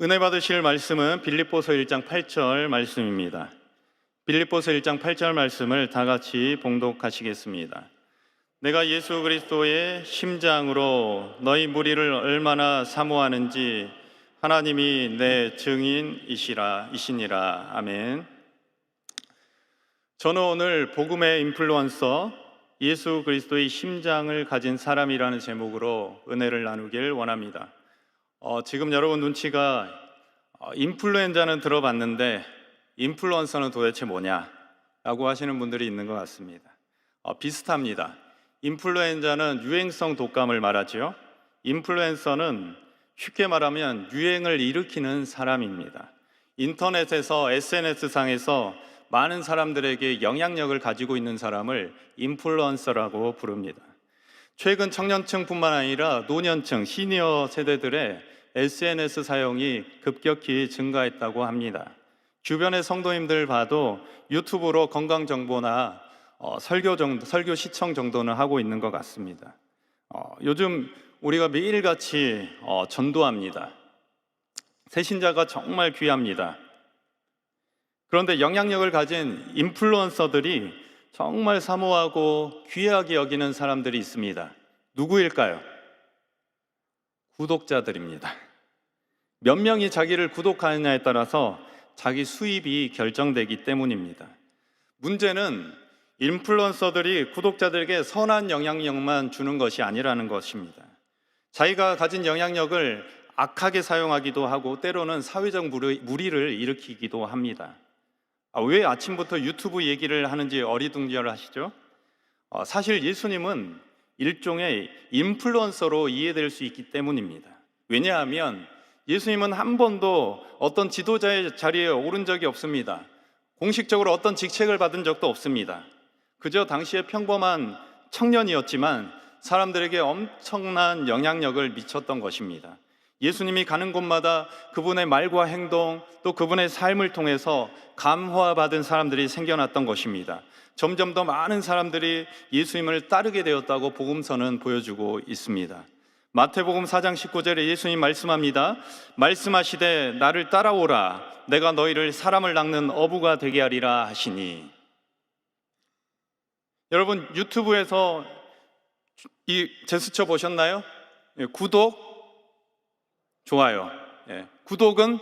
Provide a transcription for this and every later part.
은혜 받으실 말씀은 빌립보서 1장 8절 말씀입니다. 빌립보서 1장 8절 말씀을 다 같이 봉독하시겠습니다. 내가 예수 그리스도의 심장으로 너희 무리를 얼마나 사모하는지 하나님이 내 증인이시니라. 아멘. 저는 오늘 복음의 인플루언서 예수 그리스도의 심장을 가진 사람이라는 제목으로 은혜를 나누길 원합니다. 지금 여러분 눈치가 인플루엔자는 들어봤는데 인플루언서는 도대체 뭐냐? 라고 하시는 분들이 있는 것 같습니다. 비슷합니다. 인플루엔자는 유행성 독감을 말하죠. 인플루엔서는 쉽게 말하면 유행을 일으키는 사람입니다. 인터넷에서 SNS상에서 많은 사람들에게 영향력을 가지고 있는 사람을 인플루언서라고 부릅니다. 최근 청년층뿐만 아니라 노년층, 시니어 세대들의 SNS 사용이 급격히 증가했다고 합니다. 주변의 성도님들 봐도 유튜브로 건강 정보나 설교 시청 정도는 하고 있는 것 같습니다. 요즘 우리가 매일같이 전도합니다. 새신자가 정말 귀합니다. 그런데 영향력을 가진 인플루언서들이 정말 사모하고 귀하게 여기는 사람들이 있습니다. 누구일까요? 구독자들입니다. 몇 명이 자기를 구독하느냐에 따라서 자기 수입이 결정되기 때문입니다. 문제는 인플루언서들이 구독자들에게 선한 영향력만 주는 것이 아니라는 것입니다. 자기가 가진 영향력을 악하게 사용하기도 하고 때로는 사회적 무리를 일으키기도 합니다. 왜 아침부터 유튜브 얘기를 하는지 어리둥절하시죠? 사실 예수님은 일종의 인플루언서로 이해될 수 있기 때문입니다. 왜냐하면 예수님은 한 번도 어떤 지도자의 자리에 오른 적이 없습니다. 공식적으로 어떤 직책을 받은 적도 없습니다. 그저 당시에 평범한 청년이었지만 사람들에게 엄청난 영향력을 미쳤던 것입니다. 예수님이 가는 곳마다 그분의 말과 행동 또 그분의 삶을 통해서 감화받은 사람들이 생겨났던 것입니다. 점점 더 많은 사람들이 예수님을 따르게 되었다고 복음서는 보여주고 있습니다. 마태복음 4장 19절에 예수님 말씀합니다. 말씀하시되 나를 따라오라 내가 너희를 사람을 낚는 어부가 되게 하리라 하시니. 여러분 유튜브에서 이 제스처 보셨나요? 구독, 좋아요. 구독은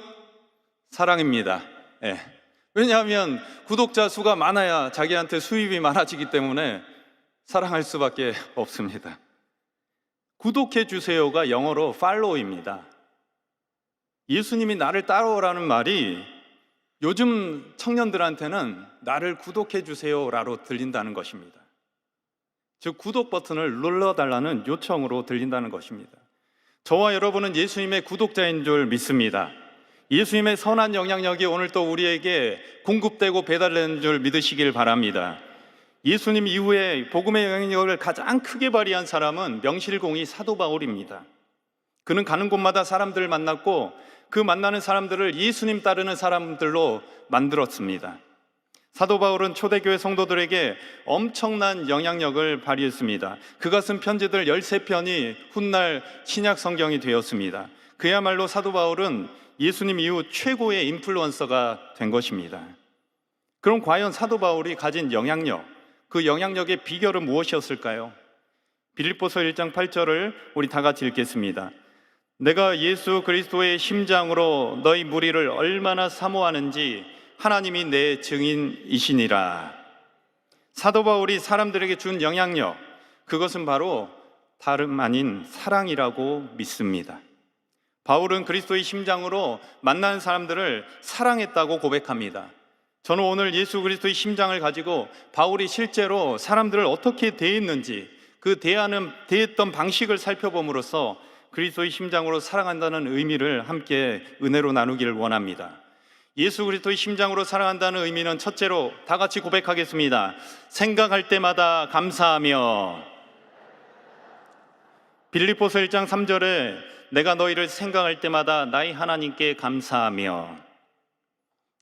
사랑입니다. 왜냐하면 구독자 수가 많아야 자기한테 수입이 많아지기 때문에 사랑할 수밖에 없습니다. 구독해 주세요가 영어로 follow입니다. 예수님이 나를 따라오라는 말이 요즘 청년들한테는 나를 구독해 주세요라고 들린다는 것입니다. 즉 구독 버튼을 눌러달라는 요청으로 들린다는 것입니다. 저와 여러분은 예수님의 구독자인 줄 믿습니다. 예수님의 선한 영향력이 오늘 또 우리에게 공급되고 배달되는 줄 믿으시길 바랍니다. 예수님 이후에 복음의 영향력을 가장 크게 발휘한 사람은 명실공히 사도 바울입니다. 그는 가는 곳마다 사람들을 만났고 그 만나는 사람들을 예수님 따르는 사람들로 만들었습니다. 사도 바울은 초대교회 성도들에게 엄청난 영향력을 발휘했습니다. 그가 쓴 편지들 13편이 훗날 신약 성경이 되었습니다. 그야말로 사도 바울은 예수님 이후 최고의 인플루언서가 된 것입니다. 그럼 과연 사도 바울이 가진 영향력, 그 영향력의 비결은 무엇이었을까요? 빌립보서 1장 8절을 우리 다 같이 읽겠습니다. 내가 예수 그리스도의 심장으로 너희 무리를 얼마나 사모하는지 하나님이 내 증인이시니라. 사도 바울이 사람들에게 준 영향력, 그것은 바로 다름 아닌 사랑이라고 믿습니다. 바울은 그리스도의 심장으로 만나는 사람들을 사랑했다고 고백합니다. 저는 오늘 예수 그리스도의 심장을 가지고 바울이 실제로 사람들을 어떻게 대했는지 그 대했던 방식을 살펴봄으로써 그리스도의 심장으로 사랑한다는 의미를 함께 은혜로 나누기를 원합니다. 예수 그리스도의 심장으로 사랑한다는 의미는 첫째로 다 같이 고백하겠습니다. 생각할 때마다 감사하며. 빌립보서 1장 3절에 내가 너희를 생각할 때마다 나의 하나님께 감사하며.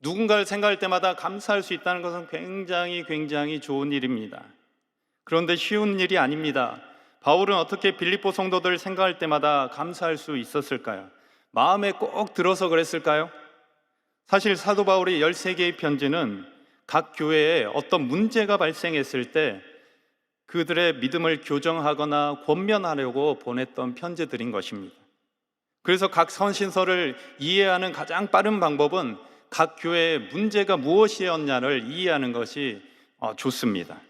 누군가를 생각할 때마다 감사할 수 있다는 것은 굉장히 좋은 일입니다. 그런데 쉬운 일이 아닙니다. 바울은 어떻게 빌립보 성도들을 생각할 때마다 감사할 수 있었을까요? 마음에 꼭 들어서 그랬을까요? 사실 사도 바울이 13개의 편지는 각 교회에 어떤 문제가 발생했을 때 그들의 믿음을 교정하거나 권면하려고 보냈던 편지들인 것입니다. 그래서 각 선신서를 이해하는 가장 빠른 방법은 각 교회의 문제가 무엇이었냐를 이해하는 것이 좋습니다.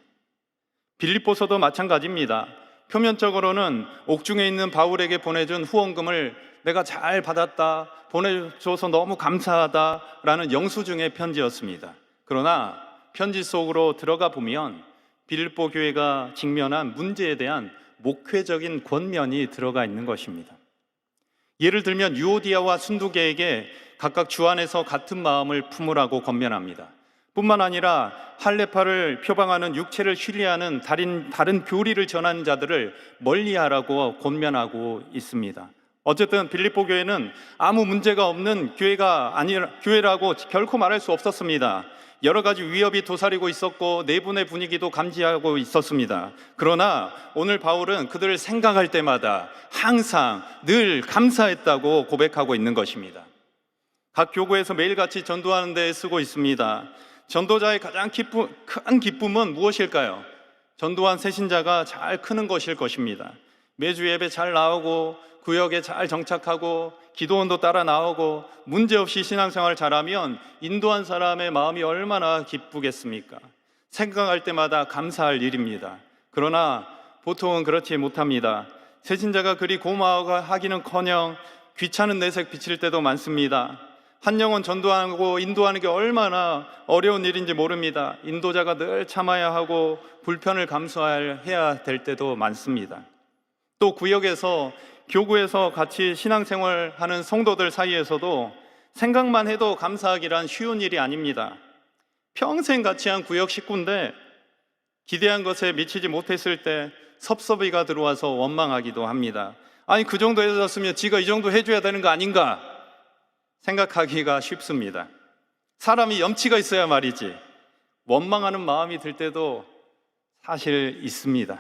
빌립보서도 마찬가지입니다. 표면적으로는 옥중에 있는 바울에게 보내준 후원금을 내가 잘 받았다, 보내줘서 너무 감사하다 라는 영수증의 편지였습니다. 그러나 편지 속으로 들어가 보면 빌립보 교회가 직면한 문제에 대한 목회적인 권면이 들어가 있는 것입니다. 예를 들면 유오디아와 순두계에게 각각 주 안에서 같은 마음을 품으라고 권면합니다. 뿐만 아니라 할례파를 표방하는 육체를 신뢰하는 다른 교리를 전하는 자들을 멀리하라고 권면하고 있습니다. 어쨌든 빌립보 교회는 아무 문제가 없는 교회라고 결코 말할 수 없었습니다. 여러 가지 위협이 도사리고 있었고 내분의 분위기도 감지하고 있었습니다. 그러나 오늘 바울은 그들을 생각할 때마다 항상 늘 감사했다고 고백하고 있는 것입니다. 각 교구에서 매일같이 전도하는 데 쓰고 있습니다. 전도자의 가장 큰 기쁨은 무엇일까요? 전도한 새신자가 잘 크는 것일 것입니다. 매주 예배 잘 나오고 구역에 잘 정착하고 기도원도 따라 나오고 문제없이 신앙생활 잘하면 인도한 사람의 마음이 얼마나 기쁘겠습니까? 생각할 때마다 감사할 일입니다. 그러나 보통은 그렇지 못합니다. 새신자가 그리 고마워하기는커녕 귀찮은 내색 비칠 때도 많습니다. 한 영혼 전도하고 인도하는 게 얼마나 어려운 일인지 모릅니다. 인도자가 늘 참아야 하고 불편을 감수해야 될 때도 많습니다. 또 구역에서 교구에서 같이 신앙생활하는 성도들 사이에서도 생각만 해도 감사하기란 쉬운 일이 아닙니다. 평생 같이 한 구역 식구인데 기대한 것에 미치지 못했을 때 섭섭이가 들어와서 원망하기도 합니다. 아니 그 정도 해줬으면 지가 이 정도 해줘야 되는 거 아닌가 생각하기가 쉽습니다. 사람이 염치가 있어야 말이지 원망하는 마음이 들 때도 사실 있습니다.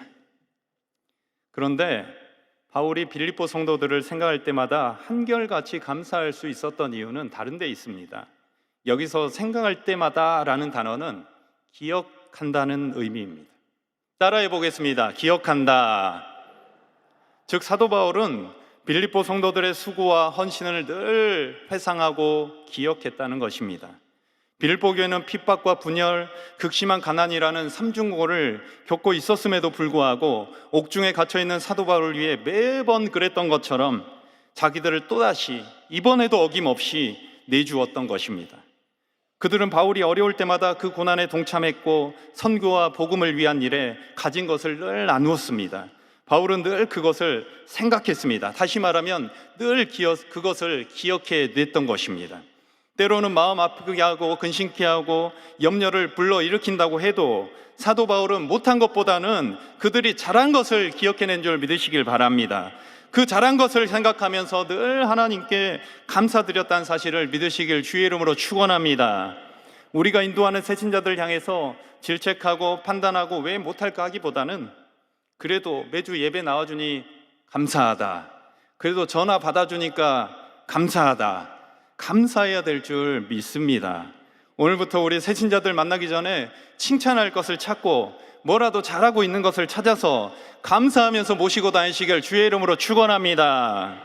그런데 바울이 빌립보 성도들을 생각할 때마다 한결같이 감사할 수 있었던 이유는 다른 데 있습니다. 여기서 생각할 때마다 라는 단어는 기억한다는 의미입니다. 따라해 보겠습니다. 기억한다. 즉 사도 바울은 빌립보 성도들의 수고와 헌신을 늘 회상하고 기억했다는 것입니다. 빌립보 교회는 핍박과 분열, 극심한 가난이라는 삼중고를 겪고 있었음에도 불구하고 옥중에 갇혀있는 사도 바울을 위해 매번 그랬던 것처럼 자기들을 또다시 이번에도 어김없이 내주었던 것입니다. 그들은 바울이 어려울 때마다 그 고난에 동참했고 선교와 복음을 위한 일에 가진 것을 늘 나누었습니다. 바울은 늘 그것을 생각했습니다. 다시 말하면 늘 그것을 기억해 냈던 것입니다. 때로는 마음 아프게 하고 근심케 하고 염려를 불러일으킨다고 해도 사도 바울은 못한 것보다는 그들이 잘한 것을 기억해낸 줄 믿으시길 바랍니다. 그 잘한 것을 생각하면서 늘 하나님께 감사드렸다는 사실을 믿으시길 주의 이름으로 축원합니다. 우리가 인도하는 새신자들 향해서 질책하고 판단하고 왜 못할까 하기보다는 그래도 매주 예배 나와주니 감사하다, 그래도 전화 받아주니까 감사하다, 감사해야 될 줄 믿습니다. 오늘부터 우리 새신자들 만나기 전에 칭찬할 것을 찾고 뭐라도 잘하고 있는 것을 찾아서 감사하면서 모시고 다니시길 주의 이름으로 축원합니다.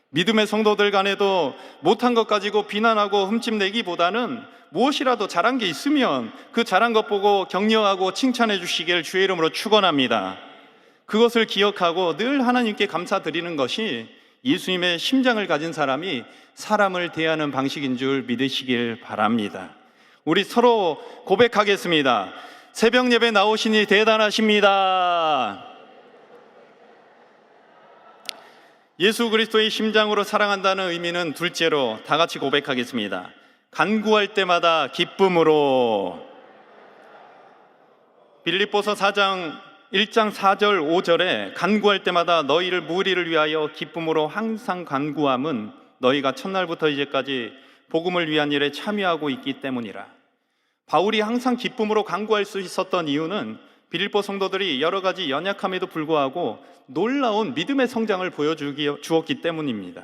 믿음의 성도들 간에도 못한 것 가지고 비난하고 흠집내기보다는 무엇이라도 잘한 게 있으면 그 잘한 것 보고 격려하고 칭찬해 주시길 주의 이름으로 축원합니다. 그것을 기억하고 늘 하나님께 감사드리는 것이 예수님의 심장을 가진 사람이 사람을 대하는 방식인 줄 믿으시길 바랍니다. 우리 서로 고백하겠습니다. 새벽 예배 나오시니 대단하십니다. 예수 그리스도의 심장으로 사랑한다는 의미는 둘째로 다 같이 고백하겠습니다. 간구할 때마다 기쁨으로. 빌립보서 1장 4절 5절에 간구할 때마다 너희를 무리를 위하여 기쁨으로 항상 간구함은 너희가 첫날부터 이제까지 복음을 위한 일에 참여하고 있기 때문이라. 바울이 항상 기쁨으로 간구할 수 있었던 이유는 빌립보 성도들이 여러 가지 연약함에도 불구하고 놀라운 믿음의 성장을 보여주었기 때문입니다.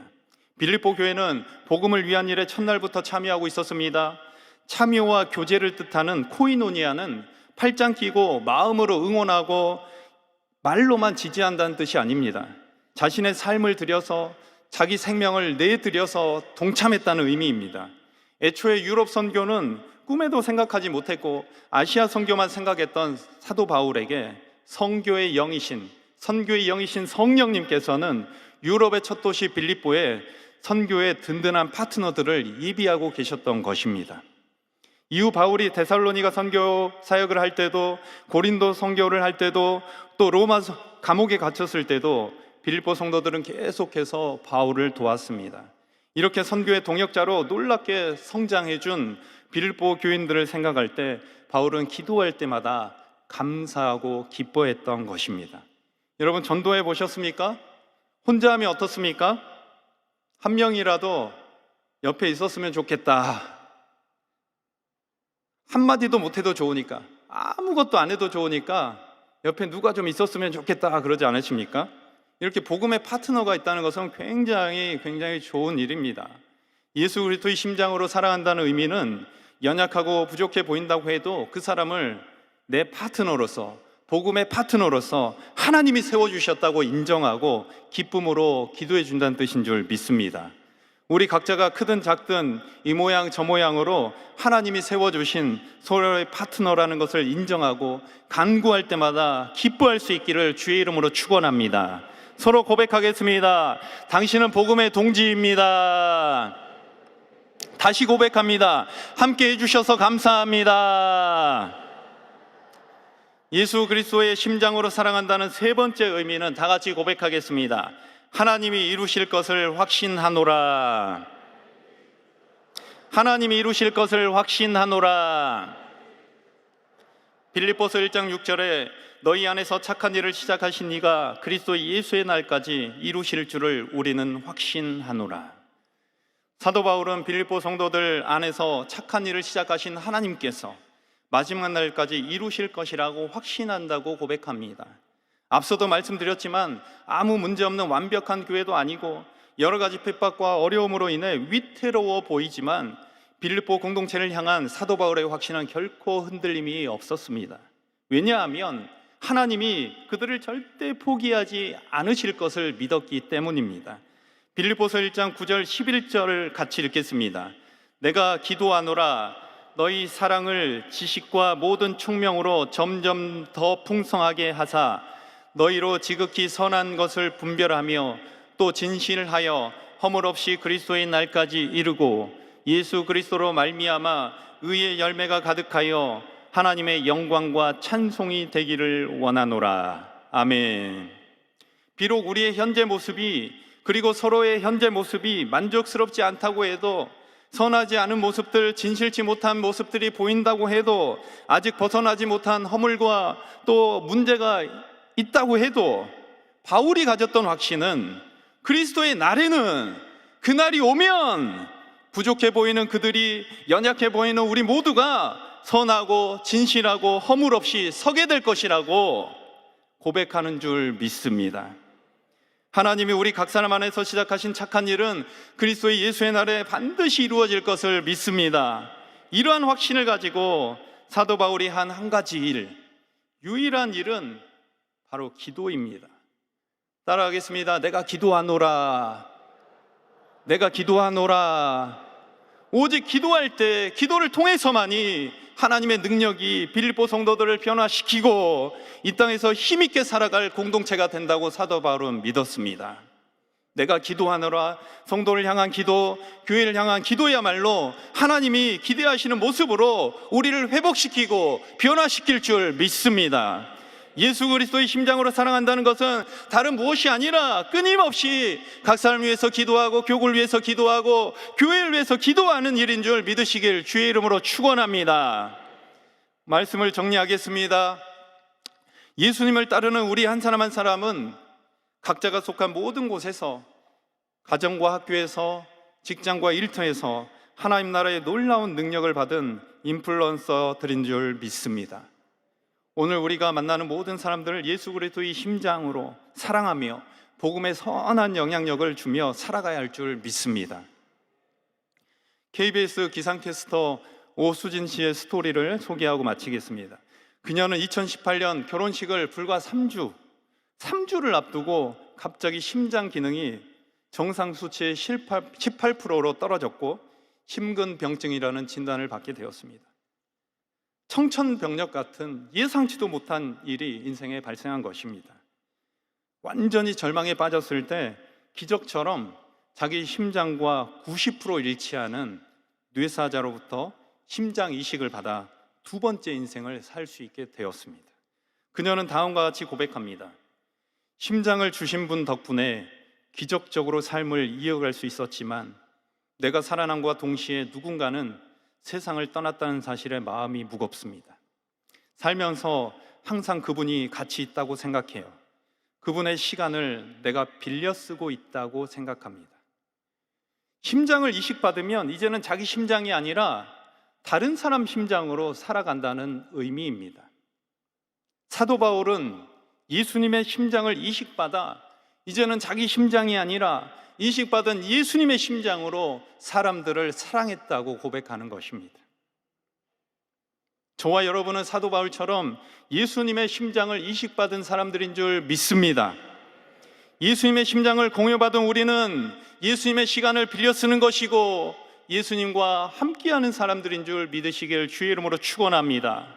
빌립보 교회는 복음을 위한 일에 첫날부터 참여하고 있었습니다. 참여와 교제를 뜻하는 코이노니아는 팔짱 끼고 마음으로 응원하고 말로만 지지한다는 뜻이 아닙니다. 자신의 삶을 들여서 자기 생명을 내드려서 동참했다는 의미입니다. 애초에 유럽 선교는 꿈에도 생각하지 못했고 아시아 선교만 생각했던 사도 바울에게 선교의 영이신 성령님께서는 유럽의 첫 도시 빌립보에 선교의 든든한 파트너들을 예비하고 계셨던 것입니다. 이후 바울이 데살로니가 선교 사역을 할 때도, 고린도 선교를 할 때도, 또 로마 감옥에 갇혔을 때도 빌립보 성도들은 계속해서 바울을 도왔습니다. 이렇게 선교의 동역자로 놀랍게 성장해준 빌립보 교인들을 생각할 때 바울은 기도할 때마다 감사하고 기뻐했던 것입니다. 여러분, 전도해 보셨습니까? 혼자 하면 어떻습니까? 한 명이라도 옆에 있었으면 좋겠다. 한마디도 못해도 좋으니까, 아무것도 안 해도 좋으니까 옆에 누가 좀 있었으면 좋겠다 그러지 않으십니까? 이렇게 복음의 파트너가 있다는 것은 굉장히 좋은 일입니다. 예수 그리스도의 심장으로 사랑한다는 의미는 연약하고 부족해 보인다고 해도 그 사람을 내 파트너로서, 복음의 파트너로서 하나님이 세워주셨다고 인정하고 기쁨으로 기도해 준다는 뜻인 줄 믿습니다. 우리 각자가 크든 작든 이 모양 저 모양으로 하나님이 세워주신 서로의 파트너라는 것을 인정하고 간구할 때마다 기뻐할 수 있기를 주의 이름으로 축원합니다. 서로 고백하겠습니다. 당신은 복음의 동지입니다. 다시 고백합니다. 함께 해주셔서 감사합니다. 예수 그리스도의 심장으로 사랑한다는 세 번째 의미는 다 같이 고백하겠습니다. 하나님이 이루실 것을 확신하노라. 하나님이 이루실 것을 확신하노라. 빌립보서 1장 6절에 너희 안에서 착한 일을 시작하신 이가 그리스도 예수의 날까지 이루실 줄을 우리는 확신하노라. 사도 바울은 빌립보 성도들 안에서 착한 일을 시작하신 하나님께서 마지막 날까지 이루실 것이라고 확신한다고 고백합니다. 앞서도 말씀드렸지만 아무 문제 없는 완벽한 교회도 아니고 여러 가지 핍박과 어려움으로 인해 위태로워 보이지만 빌립보 공동체를 향한 사도 바울의 확신은 결코 흔들림이 없었습니다. 왜냐하면 하나님이 그들을 절대 포기하지 않으실 것을 믿었기 때문입니다. 빌립보서 1장 9절 11절을 같이 읽겠습니다. 내가 기도하노라 너희 사랑을 지식과 모든 총명으로 점점 더 풍성하게 하사 너희로 지극히 선한 것을 분별하며 또 진실하여 허물 없이 그리스도의 날까지 이르고 예수 그리스도로 말미암아 의의 열매가 가득하여 하나님의 영광과 찬송이 되기를 원하노라. 아멘. 비록 우리의 현재 모습이 그리고 서로의 현재 모습이 만족스럽지 않다고 해도 선하지 않은 모습들, 진실치 못한 모습들이 보인다고 해도 아직 벗어나지 못한 허물과 또 문제가 있다고 해도 바울이 가졌던 확신은 그리스도의 날에는 그날이 오면 부족해 보이는 그들이 연약해 보이는 우리 모두가 선하고 진실하고 허물 없이 서게 될 것이라고 고백하는 줄 믿습니다. 하나님이 우리 각 사람 안에서 시작하신 착한 일은 그리스도의 예수의 날에 반드시 이루어질 것을 믿습니다. 이러한 확신을 가지고 사도 바울이 한 한 가지 일, 유일한 일은 바로 기도입니다. 따라하겠습니다. 내가 기도하노라. 내가 기도하노라. 오직 기도할 때 기도를 통해서만이 하나님의 능력이 빌립보 성도들을 변화시키고 이 땅에서 힘있게 살아갈 공동체가 된다고 사도 바울은 믿었습니다. 내가 기도하노라. 성도를 향한 기도, 교회를 향한 기도야말로 하나님이 기대하시는 모습으로 우리를 회복시키고 변화시킬 줄 믿습니다. 예수 그리스도의 심장으로 사랑한다는 것은 다른 무엇이 아니라 끊임없이 각 사람을 위해서 기도하고 교구를 위해서 기도하고 교회를 위해서 기도하는 일인 줄 믿으시길 주의 이름으로 축원합니다. 말씀을 정리하겠습니다. 예수님을 따르는 우리 한 사람 한 사람은 각자가 속한 모든 곳에서, 가정과 학교에서, 직장과 일터에서 하나님 나라의 놀라운 능력을 받은 인플루언서들인 줄 믿습니다. 오늘 우리가 만나는 모든 사람들을 예수 그리스도의 심장으로 사랑하며 복음의 선한 영향력을 주며 살아가야 할 줄 믿습니다. KBS 기상캐스터 오수진 씨의 스토리를 소개하고 마치겠습니다. 그녀는 2018년 결혼식을 불과 3주를 앞두고 갑자기 심장 기능이 정상 수치의 18%로 떨어졌고 심근병증이라는 진단을 받게 되었습니다. 청천벽력 같은 예상치도 못한 일이 인생에 발생한 것입니다. 완전히 절망에 빠졌을 때 기적처럼 자기 심장과 90% 일치하는 뇌사자로부터 심장 이식을 받아 두 번째 인생을 살 수 있게 되었습니다. 그녀는 다음과 같이 고백합니다. 심장을 주신 분 덕분에 기적적으로 삶을 이어갈 수 있었지만 내가 살아남과 동시에 누군가는 세상을 떠났다는 사실에 마음이 무겁습니다. 살면서 항상 그분이 같이 있다고 생각해요. 그분의 시간을 내가 빌려 쓰고 있다고 생각합니다. 심장을 이식받으면 이제는 자기 심장이 아니라 다른 사람 심장으로 살아간다는 의미입니다. 사도 바울은 예수님의 심장을 이식받아 이제는 자기 심장이 아니라 이식받은 예수님의 심장으로 사람들을 사랑했다고 고백하는 것입니다. 저와 여러분은 사도 바울처럼 예수님의 심장을 이식받은 사람들인 줄 믿습니다. 예수님의 심장을 공유받은 우리는 예수님의 시간을 빌려 쓰는 것이고 예수님과 함께하는 사람들인 줄 믿으시길 주의 이름으로 축원합니다.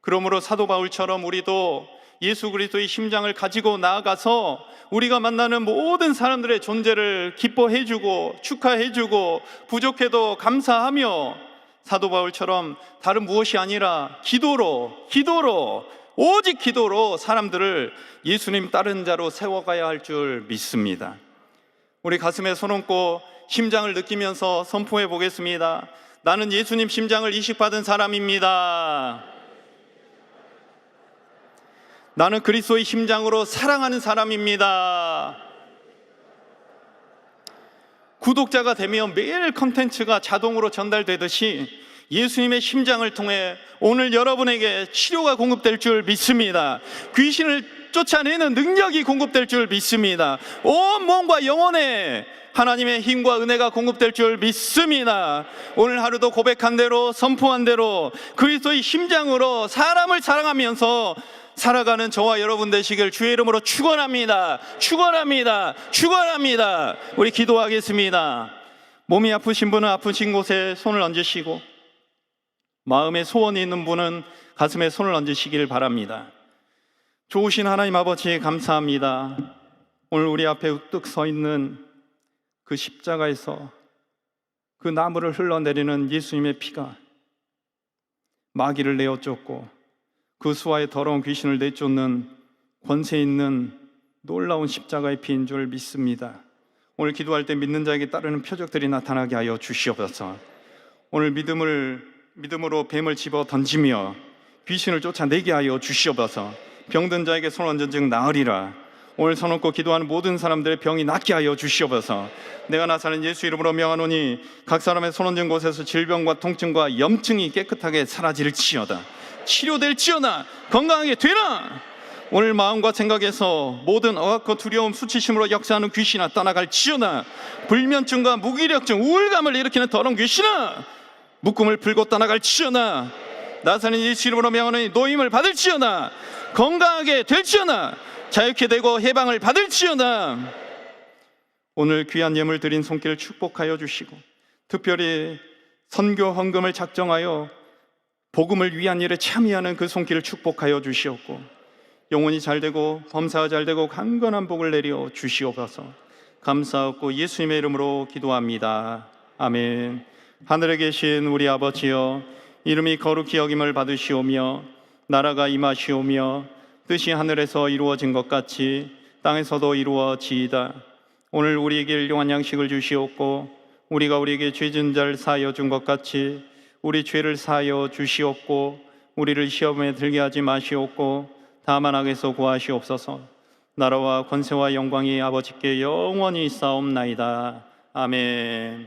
그러므로 사도 바울처럼 우리도 예수 그리스도의 심장을 가지고 나아가서 우리가 만나는 모든 사람들의 존재를 기뻐해주고 축하해주고 부족해도 감사하며 사도 바울처럼 다른 무엇이 아니라 기도로 오직 기도로 사람들을 예수님 따르는 자로 세워가야 할 줄 믿습니다. 우리 가슴에 손 얹고 심장을 느끼면서 선포해 보겠습니다. 나는 예수님 심장을 이식받은 사람입니다. 나는 그리스도의 심장으로 사랑하는 사람입니다. 구독자가 되면 매일 컨텐츠가 자동으로 전달되듯이 예수님의 심장을 통해 오늘 여러분에게 치료가 공급될 줄 믿습니다. 귀신을 쫓아내는 능력이 공급될 줄 믿습니다. 온 몸과 영혼에 하나님의 힘과 은혜가 공급될 줄 믿습니다. 오늘 하루도 고백한 대로 선포한 대로 그리스도의 심장으로 사람을 사랑하면서 살아가는 저와 여러분 되시길 주의 이름으로 축원합니다. 우리 기도하겠습니다. 몸이 아프신 분은 아프신 곳에 손을 얹으시고 마음에 소원이 있는 분은 가슴에 손을 얹으시길 바랍니다. 좋으신 하나님 아버지 감사합니다. 오늘 우리 앞에 우뚝 서 있는 그 십자가에서 그 나무를 흘러내리는 예수님의 피가 마귀를 내어 쫓고 그 수하의 더러운 귀신을 내쫓는 권세 있는 놀라운 십자가의 피인 줄 믿습니다. 오늘 기도할 때 믿는 자에게 따르는 표적들이 나타나게 하여 주시옵소서. 오늘 믿음으로 뱀을 집어 던지며 귀신을 쫓아내게 하여 주시옵소서. 병든 자에게 손 얹은 즉 나으리라. 오늘 손 얹고 기도하는 모든 사람들의 병이 낫게 하여 주시옵소서. 내가 나사는 예수 이름으로 명하노니 각 사람의 손 얹은 곳에서 질병과 통증과 염증이 깨끗하게 사라질지어다. 치료될지어다. 건강하게 되라. 오늘 마음과 생각에서 모든 억압과 두려움, 수치심으로 역사하는 귀신아 떠나갈지어다. 불면증과 무기력증, 우울감을 일으키는 더러운 귀신아 묶음을 풀고 떠나갈지어다. 나사는 예수 이름으로 명하노니 노임을 받을지어다. 건강하게 될지어다. 자유케 되고 해방을 받을지어다. 오늘 귀한 예물 드린 손길을 축복하여 주시고 특별히 선교 헌금을 작정하여 복음을 위한 일에 참여하는 그 손길을 축복하여 주시옵고 영혼이 잘되고 범사가 잘되고 강건한 복을 내려 주시옵소서. 감사하고 예수님의 이름으로 기도합니다. 아멘. 하늘에 계신 우리 아버지여, 이름이 거룩히 여김을 받으시오며 나라가 임하시오며 뜻이 하늘에서 이루어진 것 같이 땅에서도 이루어지이다. 오늘 우리에게 일용할 양식을 주시옵고 우리가 우리에게 죄 지은 자를 사하여 준 것 같이 우리 죄를 사하여 주시옵고 우리를 시험에 들게 하지 마시옵고 다만 악에서 구하시옵소서. 나라와 권세와 영광이 아버지께 영원히 있사옵나이다. 아멘.